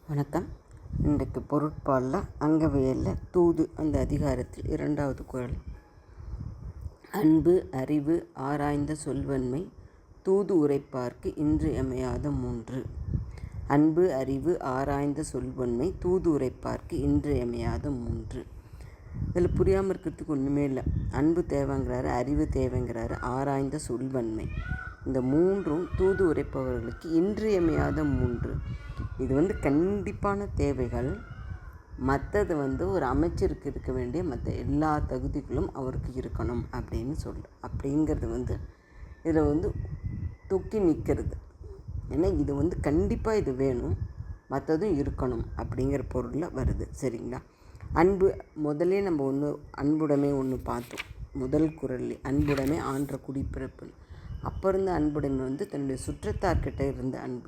வணக்கம். இன்றைக்கு பொருட்பாலில் அங்கவியலில் தூது அந்த அதிகாரத்தில் 2வது குறள். அன்பு அறிவு ஆராய்ந்த சொல்வன்மை தூது உரைப்பார்க்கு இன்றியமையாத மூன்று. அன்பு அறிவு ஆராய்ந்த சொல்வன்மை தூது உரைப்பார்க்கு இன்றியமையாத மூன்று. இதில் புரியாமல் இருக்கிறதுக்கு ஒன்றுமே இல்லை. அன்பு தேவைங்கிறாரு, அறிவு தேவைங்கிறாரு, ஆராய்ந்த சொல்வன்மை, இந்த மூன்றும் தூது உரைப்பவர்களுக்கு இன்றியமையாத மூன்று. இது கண்டிப்பான தேவைகள். மற்றது ஒரு அமைச்சருக்கு இருக்க வேண்டிய மற்ற எல்லா தகுதிகளும் அவருக்கு இருக்கணும் அப்படின்னு அப்படிங்கிறது இதில் தொக்கி நிற்கிறது. ஏன்னா இது கண்டிப்பாக இது வேணும், மற்றதும் இருக்கணும் அப்படிங்கிற பொருளில் வருது. சரிங்களா? அன்பு முதலே நம்ம அன்புடைமை பார்த்தோம். முதல் குறள்லே அன்புடைமை ஆன்ற குடிப்பிறப்பு. அப்போ இருந்த அன்புடைமை தன்னுடைய சுற்றத்தார்கிட்ட இருந்த அன்பு,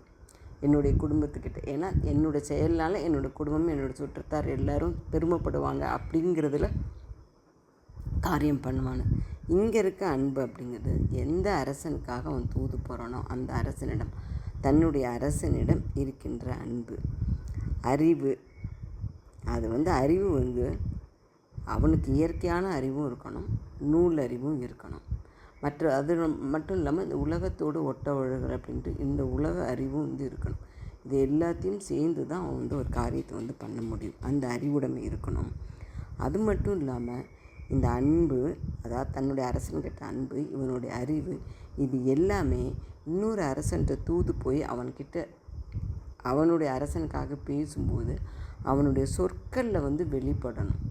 என்னுடைய குடும்பத்துக்கிட்ட. ஏன்னா என்னோடய செயல்னால் என்னோடய குடும்பம், என்னோடய சுற்றத்தார் எல்லோரும் பெருமைப்படுவாங்க அப்படிங்கிறதுல காரியம் பண்ணுவானு. இங்கே இருக்க அன்பு அப்படிங்கிறது எந்த அரசனுக்காக அவன் தூது போகிறானோ அந்த அரசனிடம், தன்னுடைய அரசனிடம் இருக்கின்ற அன்பு. அறிவு, அது அறிவு அவனுக்கு இயற்கையான அறிவும் இருக்கணும், நூல் அறிவும் இருக்கணும். அது மட்டும் இல்லாமல் இந்த உலகத்தோடு ஒட்ட ஒழுகல் அப்படின்ட்டு இந்த உலக அறிவும் இருக்கணும். இது எல்லாத்தையும் சேர்ந்து தான் அவன் ஒரு காரியத்தை பண்ண முடியும். அந்த அறிவுடைமை இருக்கணும். அது மட்டும் இல்லாமல் இந்த அன்பு, அதாவது தன்னுடைய அரசன்கிட்ட அன்பு, இவனுடைய அறிவு, இது எல்லாமே இன்னொரு அரசன்கிட்ட தூது போய் அவனுடைய அரசனுக்காக பேசும்போது அவனுடைய சொற்களில் வெளிப்படணும்.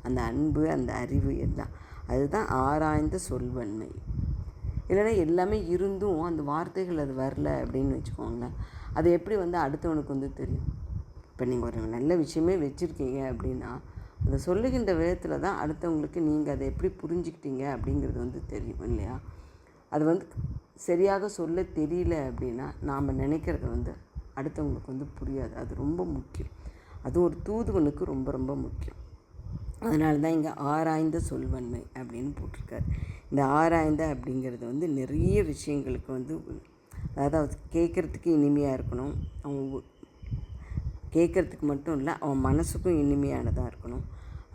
அந்த அன்பு, அந்த அறிவு எல்லாம் அதுதான் ஆராய்ந்த சொல்வன்மை. இல்லைன்னா எல்லாமே இருந்தும் அந்த வார்த்தைகள் அது வரல அப்படின்னு வச்சுக்கோங்களேன், அது எப்படி அடுத்தவனுக்கு தெரியும். இப்போ நீங்கள் ஒரு நல்ல விஷயமே வச்சுருக்கீங்க அப்படின்னா அதை சொல்லுகின்ற விதத்தில் தான் அடுத்தவங்களுக்கு நீங்கள் அதை எப்படி புரிஞ்சுக்கிட்டீங்க அப்படிங்கிறது தெரியும் இல்லையா? அது சரியாக சொல்ல தெரியல அப்படின்னா நாம் நினைக்கிறது அடுத்தவங்களுக்கு புரியாது. அது ரொம்ப முக்கியம். அது ஒரு தூதுவனுக்கு ரொம்ப ரொம்ப முக்கியம். அதனால தான் இங்கே ஆராய்ந்த சொல்வன்மை அப்படின்னு போட்டிருக்காரு. இந்த ஆராய்ந்த அப்படிங்கிறது நிறைய விஷயங்களுக்கு அதாவது கேட்குறதுக்கு இனிமையாக இருக்கணும். அவங்க கேட்குறதுக்கு மட்டும் இல்லை, அவன் மனசுக்கும் இனிமையானதாக இருக்கணும்.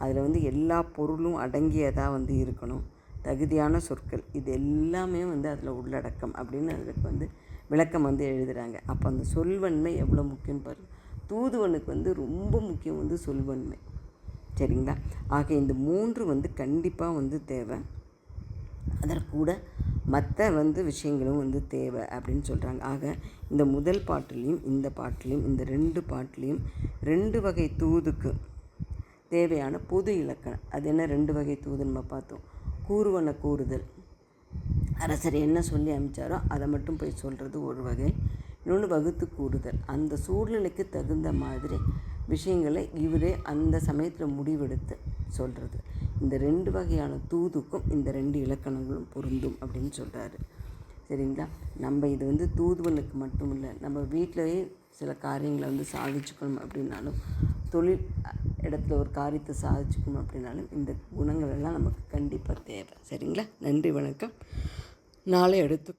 அதில் எல்லா பொருளும் அடங்கியதாக இருக்கணும். தகுதியான சொற்கள், இது எல்லாமே அதில் உள்ளடக்கம் அப்படின்னு அதுக்கு விளக்கம் எழுதுகிறாங்க. அப்போ அந்த சொல்வன்மை எவ்வளோ முக்கியம்னு பாருங்கள். தூதுவனுக்கு ரொம்ப முக்கியம் சொல்வன்மை. சரிங்களா? ஆக இந்த மூன்று கண்டிப்பாக தேவை. அதற்கூட மற்ற விஷயங்களும் தேவை அப்படின்னு சொல்கிறாங்க. ஆக இந்த முதல் பாட்டிலையும் இந்த பாட்டிலையும், இந்த 2 பாட்டிலையும் 2 வகை தூதுக்கு தேவையான பொது இலக்கணம். அது என்ன 2 வகை தூது நம்ம பார்த்தோம். கூறுவன கூறுதல், அரசர் என்ன சொல்லி அமைச்சாரோ அதை மட்டும் போய் சொல்கிறது ஒரு வகை. இன்னொன்று வகுத்து கூறுதல், அந்த சூழ்நிலைக்கு தகுந்த மாதிரி விஷயங்களை இவரே அந்த சமயத்தில் முடிவெடுத்து சொல்கிறது. இந்த 2 வகையான தூதுக்கும் இந்த 2 இலக்கணங்களும் பொருந்தும் அப்படின்னு சொல்கிறாரு. சரிங்களா? நம்ம இது தூதுவனுக்கு மட்டும் இல்லை, நம்ம வீட்டிலையே சில காரியங்களை சாதிச்சுக்கணும் அப்படின்னாலும், தொழில் இடத்துல ஒரு காரியத்தை சாதிச்சுக்கணும் அப்படின்னாலும் இந்த குணங்கள் எல்லாம் நமக்கு கண்டிப்பாக தேவை. சரிங்களா? நன்றி, வணக்கம். நாளை அடுத்து